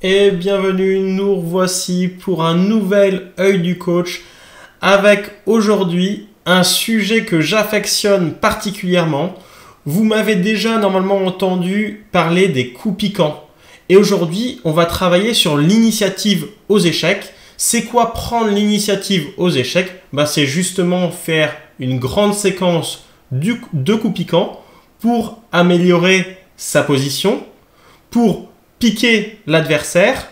Et bienvenue, nous revoici pour un nouvel œil du coach avec aujourd'hui un sujet que j'affectionne particulièrement. Vous m'avez déjà normalement entendu parler des coups piquants. Et aujourd'hui, on va travailler sur l'initiative aux échecs. C'est quoi prendre l'initiative aux échecs? C'est justement faire une grande séquence de coups piquants pour améliorer sa position, pour piquer l'adversaire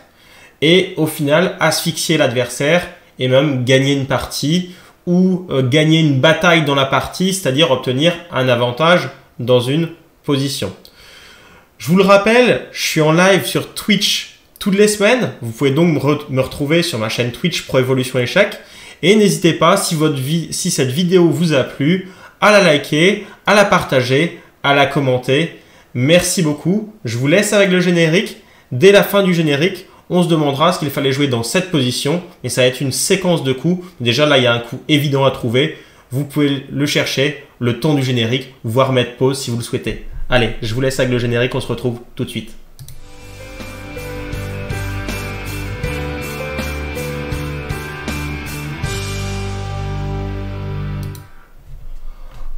et au final asphyxier l'adversaire et même gagner une partie ou gagner une bataille dans la partie, c'est-à-dire obtenir un avantage dans une position. Je vous le rappelle, je suis en live sur Twitch toutes les semaines. Vous pouvez donc me retrouver sur ma chaîne Twitch Pro Evolution Échecs. Et n'hésitez pas, si cette vidéo vous a plu, à la liker, à la partager, à la commenter. Merci beaucoup. Je vous laisse avec le générique. Dès la fin du générique, on se demandera ce qu'il fallait jouer dans cette position. Et ça va être une séquence de coups. Déjà là, il y a un coup évident à trouver. Vous pouvez le chercher le temps du générique, voire mettre pause si vous le souhaitez. Allez, je vous laisse avec le générique. On se retrouve tout de suite.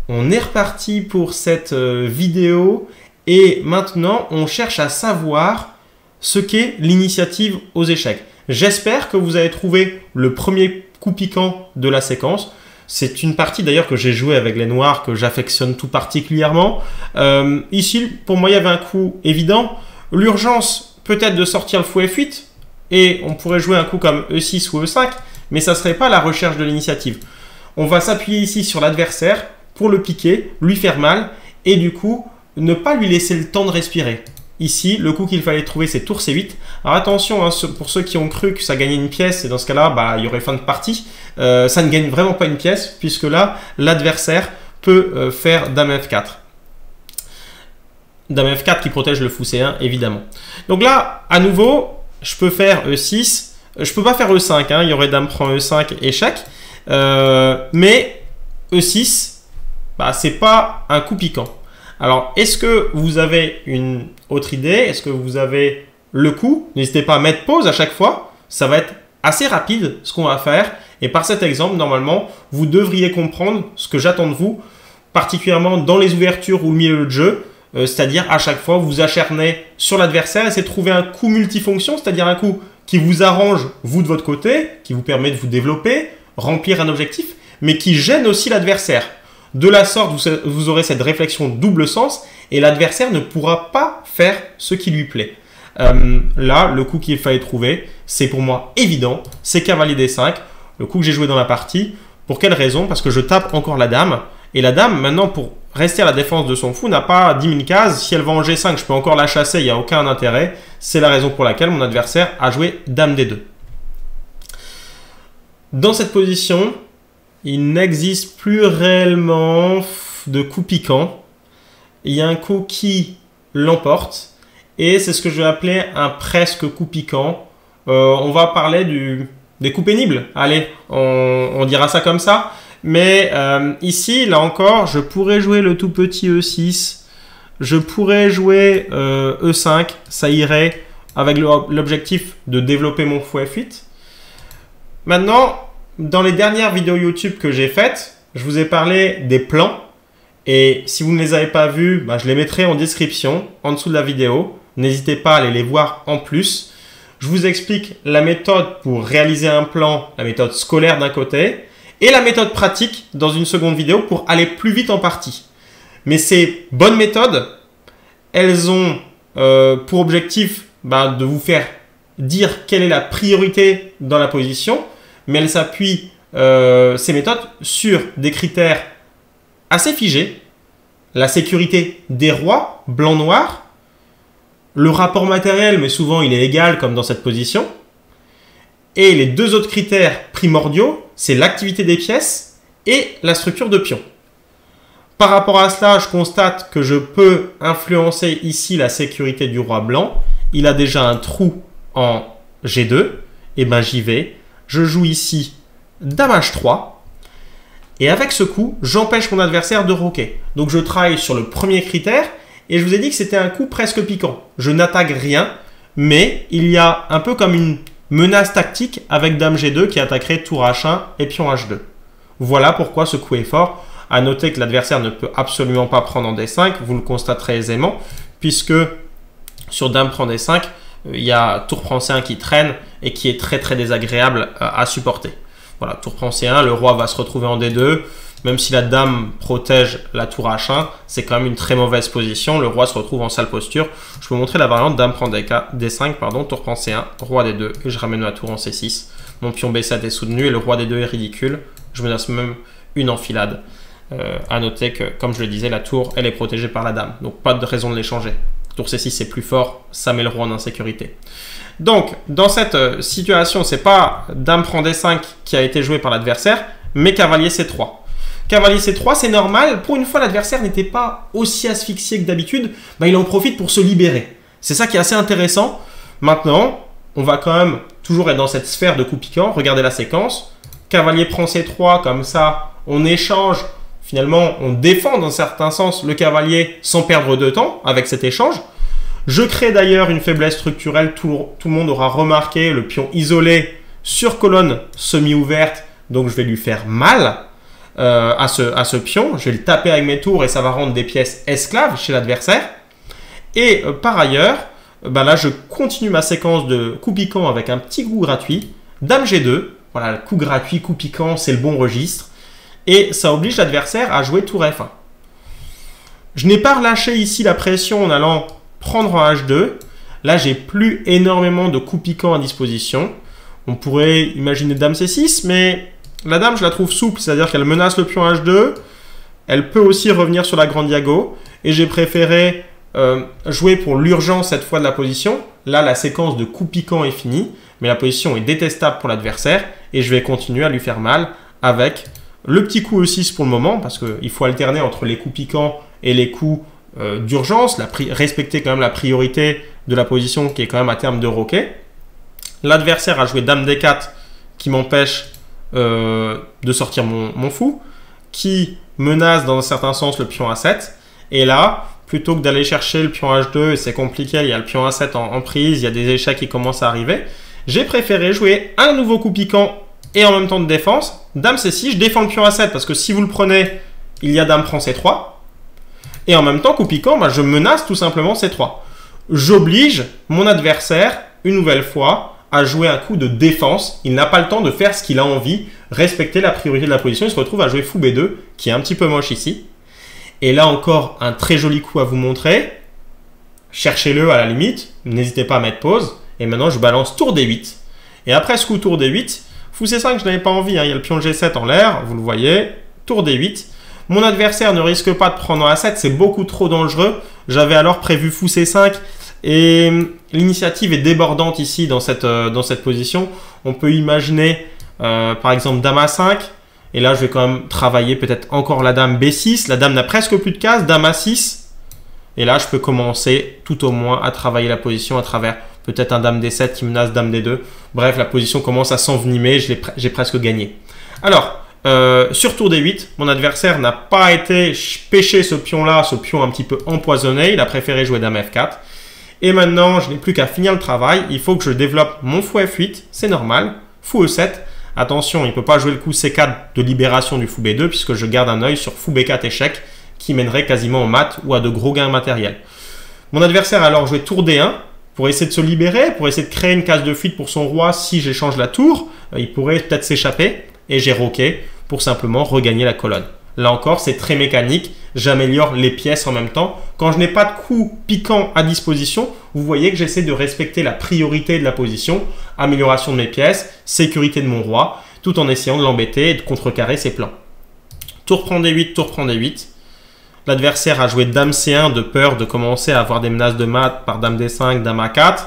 On est reparti pour cette vidéo et maintenant on cherche à savoir ce qu'est l'initiative aux échecs. J'espère que vous avez trouvé le premier coup piquant de la séquence. C'est une partie d'ailleurs que j'ai joué avec les noirs que j'affectionne tout particulièrement. Ici, pour moi, il y avait un coup évident. L'urgence peut-être de sortir le fou F8 et on pourrait jouer un coup comme E6 ou E5, mais ça ne serait pas la recherche de l'initiative. On va s'appuyer ici sur l'adversaire pour le piquer, lui faire mal et du coup, ne pas lui laisser le temps de respirer. Ici, le coup qu'il fallait trouver, c'est tour C8. Alors attention, hein, pour ceux qui ont cru que ça gagnait une pièce, et dans ce cas-là, il y aurait fin de partie. Ça ne gagne vraiment pas une pièce, puisque là, l'adversaire peut faire Dame F4. Dame F4 qui protège le fou C1, évidemment. Donc là, à nouveau, je peux faire E6. Je ne peux pas faire E5, hein, il y aurait Dame prend E5, échec. Mais E6, c'est pas un coup piquant. Alors, est-ce que vous avez une autre idée? Est-ce que vous avez le coup? N'hésitez pas à mettre pause à chaque fois. Ça va être assez rapide ce qu'on va faire. Et par cet exemple, normalement, vous devriez comprendre ce que j'attends de vous, particulièrement dans les ouvertures ou le milieu de jeu. C'est-à-dire, à chaque fois, vous vous acharnez sur l'adversaire. Essayez de trouver un coup multifonction, c'est-à-dire un coup qui vous arrange, vous de votre côté, qui vous permet de vous développer, remplir un objectif, mais qui gêne aussi l'adversaire. De la sorte, vous aurez cette réflexion double sens et l'adversaire ne pourra pas faire ce qui lui plaît. Là, le coup qu'il fallait trouver, c'est pour moi évident, c'est cavalier D5, le coup que j'ai joué dans la partie. Pour quelle raison? Parce que je tape encore la dame. Et la dame, maintenant, pour rester à la défense de son fou, n'a pas 10 000 cases. Si elle va en G5, je peux encore la chasser, il n'y a aucun intérêt. C'est la raison pour laquelle mon adversaire a joué dame D2. Dans cette position, il n'existe plus réellement de coup piquant. Il y a un coup qui l'emporte et c'est ce que je vais appeler un presque coup piquant. On va parler des coups pénibles. Allez, on dira ça comme ça. Mais ici, là encore, je pourrais jouer le tout petit E6. Je pourrais jouer E5. Ça irait avec l'objectif de développer mon fou F8. Maintenant, dans les dernières vidéos YouTube que j'ai faites, je vous ai parlé des plans. Et si vous ne les avez pas vus, je les mettrai en description, en dessous de la vidéo. N'hésitez pas à aller les voir en plus. Je vous explique la méthode pour réaliser un plan, la méthode scolaire d'un côté, et la méthode pratique dans une seconde vidéo pour aller plus vite en partie. Mais ces bonnes méthodes, elles ont pour objectif de vous faire dire quelle est la priorité dans la position, mais elles s'appuient, ces méthodes, sur des critères assez figés. La sécurité des rois, blanc-noir. Le rapport matériel, mais souvent il est égal comme dans cette position. Et les deux autres critères primordiaux, c'est l'activité des pièces et la structure de pion. Par rapport à cela, je constate que je peux influencer ici la sécurité du roi blanc. Il a déjà un trou en G2. Et j'y vais. Je joue ici Dame H3. Et avec ce coup, j'empêche mon adversaire de roquer. Donc je travaille sur le premier critère et je vous ai dit que c'était un coup presque piquant. Je n'attaque rien, mais il y a un peu comme une menace tactique avec Dame G2 qui attaquerait tour H1 et pion H2. Voilà pourquoi ce coup est fort. À noter que l'adversaire ne peut absolument pas prendre en D5, vous le constaterez aisément, puisque sur Dame prend D5, il y a tour prend C1 qui traîne et qui est très très désagréable à supporter. Voilà, tour prend C1, le roi va se retrouver en D2, même si la dame protège la tour H1, c'est quand même une très mauvaise position, le roi se retrouve en sale posture. Je peux vous montrer la variante dame prend D5, tour prend C1, roi D2, et je ramène ma tour en C6. Mon pion B7 est soutenu et le roi D2 est ridicule, je menace même une enfilade. À noter que, comme je le disais, la tour, elle est protégée par la dame. Donc, pas de raison de l'échanger. Tour C6, c'est plus fort. Ça met le roi en insécurité. Donc, dans cette situation, c'est pas dame prend D5 qui a été joué par l'adversaire, mais cavalier C3. Cavalier C3, c'est normal. Pour une fois, l'adversaire n'était pas aussi asphyxié que d'habitude. Il en profite pour se libérer. C'est ça qui est assez intéressant. Maintenant, on va quand même toujours être dans cette sphère de coups piquants. Regardez la séquence. Cavalier prend C3, comme ça, on échange. Finalement, on défend dans certains sens le cavalier sans perdre de temps avec cet échange. Je crée d'ailleurs une faiblesse structurelle. Tout le monde aura remarqué le pion isolé sur colonne semi-ouverte. Donc, je vais lui faire mal à ce pion. Je vais le taper avec mes tours et ça va rendre des pièces esclaves chez l'adversaire. Et par ailleurs, là, je continue ma séquence de coups piquants avec un petit coup gratuit. Dame G2. Voilà, le coup gratuit, coup piquant, c'est le bon registre. Et ça oblige l'adversaire à jouer tour F1. Je n'ai pas relâché ici la pression en allant prendre en H2. Là, j'ai plus énormément de coups piquants à disposition. On pourrait imaginer Dame C6, mais la dame, je la trouve souple, c'est-à-dire qu'elle menace le pion H2. Elle peut aussi revenir sur la grande diago. Et j'ai préféré jouer pour l'urgence cette fois de la position. Là, la séquence de coups piquants est finie, mais la position est détestable pour l'adversaire. Et je vais continuer à lui faire mal avec le petit coup E6 pour le moment, parce qu'il faut alterner entre les coups piquants et les coups d'urgence, respecter quand même la priorité de la position qui est quand même à terme de roquet. L'adversaire a joué Dame D4 qui m'empêche de sortir mon fou, qui menace dans un certain sens le pion A7. Et là, plutôt que d'aller chercher le pion H2, et c'est compliqué, il y a le pion A7 en prise, il y a des échecs qui commencent à arriver, j'ai préféré jouer un nouveau coup piquant et en même temps de défense, Dame C6, je défends le pion A7 parce que si vous le prenez, il y a Dame prend C3. Et en même temps, coup piquant, je menace tout simplement C3. J'oblige mon adversaire, une nouvelle fois, à jouer un coup de défense. Il n'a pas le temps de faire ce qu'il a envie, respecter la priorité de la position. Il se retrouve à jouer fou B2, qui est un petit peu moche ici. Et là encore, un très joli coup à vous montrer. Cherchez-le à la limite, n'hésitez pas à mettre pause. Et maintenant, je balance tour D8. Et après ce coup tour D8, fou C5, je n'avais pas envie, il y a le pion G7 en l'air, vous le voyez, tour D8. Mon adversaire ne risque pas de prendre en A7, c'est beaucoup trop dangereux. J'avais alors prévu fou C5 et l'initiative est débordante ici dans cette position. On peut imaginer par exemple Dame A5 et là je vais quand même travailler peut-être encore la Dame B6. La Dame n'a presque plus de cases, Dame A6 et là je peux commencer tout au moins à travailler la position à travers peut-être un Dame D7 qui menace Dame D2. Bref, la position commence à s'envenimer, j'ai presque gagné. Alors, sur tour D8, mon adversaire n'a pas été pêcher ce pion-là, ce pion un petit peu empoisonné. Il a préféré jouer Dame F4. Et maintenant, je n'ai plus qu'à finir le travail. Il faut que je développe mon fou F8, c'est normal. Fou E7. Attention, il ne peut pas jouer le coup C4 de libération du fou B2 puisque je garde un œil sur fou B4 échec qui mènerait quasiment au mat ou à de gros gains matériels. Mon adversaire a alors joué tour D1 pour essayer de se libérer, pour essayer de créer une case de fuite pour son roi si j'échange la tour. Il pourrait peut-être s'échapper et j'ai roqué pour simplement regagner la colonne. Là encore, c'est très mécanique. J'améliore les pièces en même temps. Quand je n'ai pas de coup piquant à disposition, vous voyez que j'essaie de respecter la priorité de la position. Amélioration de mes pièces, sécurité de mon roi, tout en essayant de l'embêter et de contrecarrer ses plans. Tour prend D8, tour prend D8. L'adversaire a joué Dame C1 de peur de commencer à avoir des menaces de mat par Dame D5, Dame A4.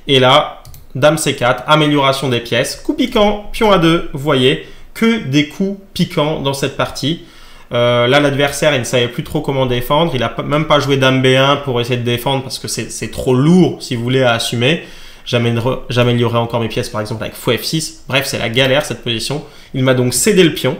Et là, Dame C4, amélioration des pièces. Coup piquant, pion A2, vous voyez, que des coups piquants dans cette partie. Là, l'adversaire, il ne savait plus trop comment défendre. Il n'a même pas joué Dame B1 pour essayer de défendre parce que c'est trop lourd, si vous voulez, à assumer. J'améliorerai encore mes pièces, par exemple, avec fou F6. Bref, c'est la galère, cette position. Il m'a donc cédé le pion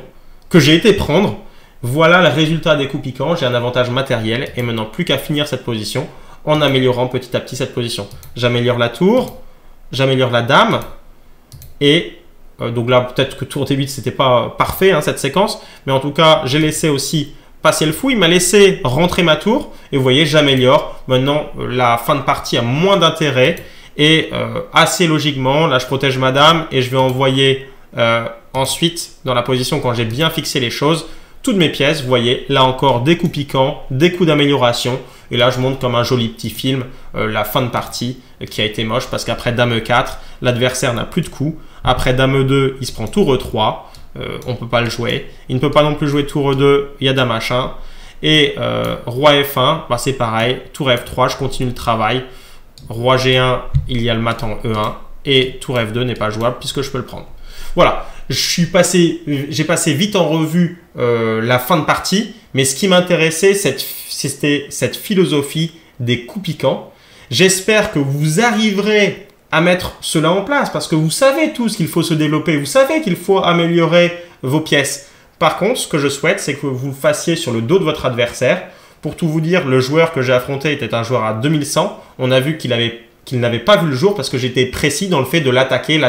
que j'ai été prendre. Voilà le résultat des coups piquants. J'ai un avantage matériel et maintenant, plus qu'à finir cette position en améliorant petit à petit cette position. J'améliore la tour, j'améliore la dame et donc là peut-être que tour D8 c'était pas parfait hein, cette séquence, mais en tout cas j'ai laissé aussi passer le fou, il m'a laissé rentrer ma tour et vous voyez j'améliore. Maintenant la fin de partie a moins d'intérêt et assez logiquement là je protège ma dame et je vais envoyer ensuite dans la position quand j'ai bien fixé les choses toutes mes pièces. Vous voyez là encore des coups piquants, des coups d'amélioration et là je montre comme un joli petit film la fin de partie qui a été moche parce qu'après dame E4 l'adversaire n'a plus de coups, après dame E2 il se prend tour E3, on ne peut pas le jouer, il ne peut pas non plus jouer tour E2, il y a dame H1 et roi F1 bah, c'est pareil, tour F3 je continue le travail, roi G1 il y a le mat en E1 et tour F2 n'est pas jouable puisque je peux le prendre. Voilà, j'ai passé vite en revue la fin de partie, mais ce qui m'intéressait, c'était cette philosophie des coups piquants. J'espère que vous arriverez à mettre cela en place, parce que vous savez tous qu'il faut se développer, vous savez qu'il faut améliorer vos pièces. Par contre, ce que je souhaite, c'est que vous le fassiez sur le dos de votre adversaire. Pour tout vous dire, le joueur que j'ai affronté était un joueur à 2100. On a vu qu'il n'avait pas vu le jour parce que j'étais précis dans le fait de l'attaquer,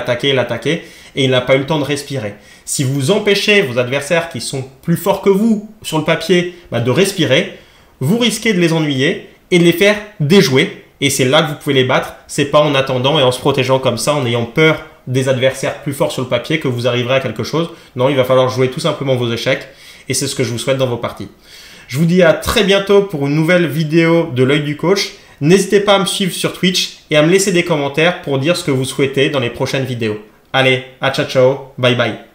et il n'a pas eu le temps de respirer. Si vous empêchez vos adversaires qui sont plus forts que vous sur le papier de respirer, vous risquez de les ennuyer et de les faire déjouer. Et c'est là que vous pouvez les battre. C'est pas en attendant et en se protégeant comme ça, en ayant peur des adversaires plus forts sur le papier que vous arriverez à quelque chose. Non, il va falloir jouer tout simplement vos échecs et c'est ce que je vous souhaite dans vos parties. Je vous dis à très bientôt pour une nouvelle vidéo de l'œil du coach. N'hésitez pas à me suivre sur Twitch et à me laisser des commentaires pour dire ce que vous souhaitez dans les prochaines vidéos. Allez, à ciao ciao, bye bye.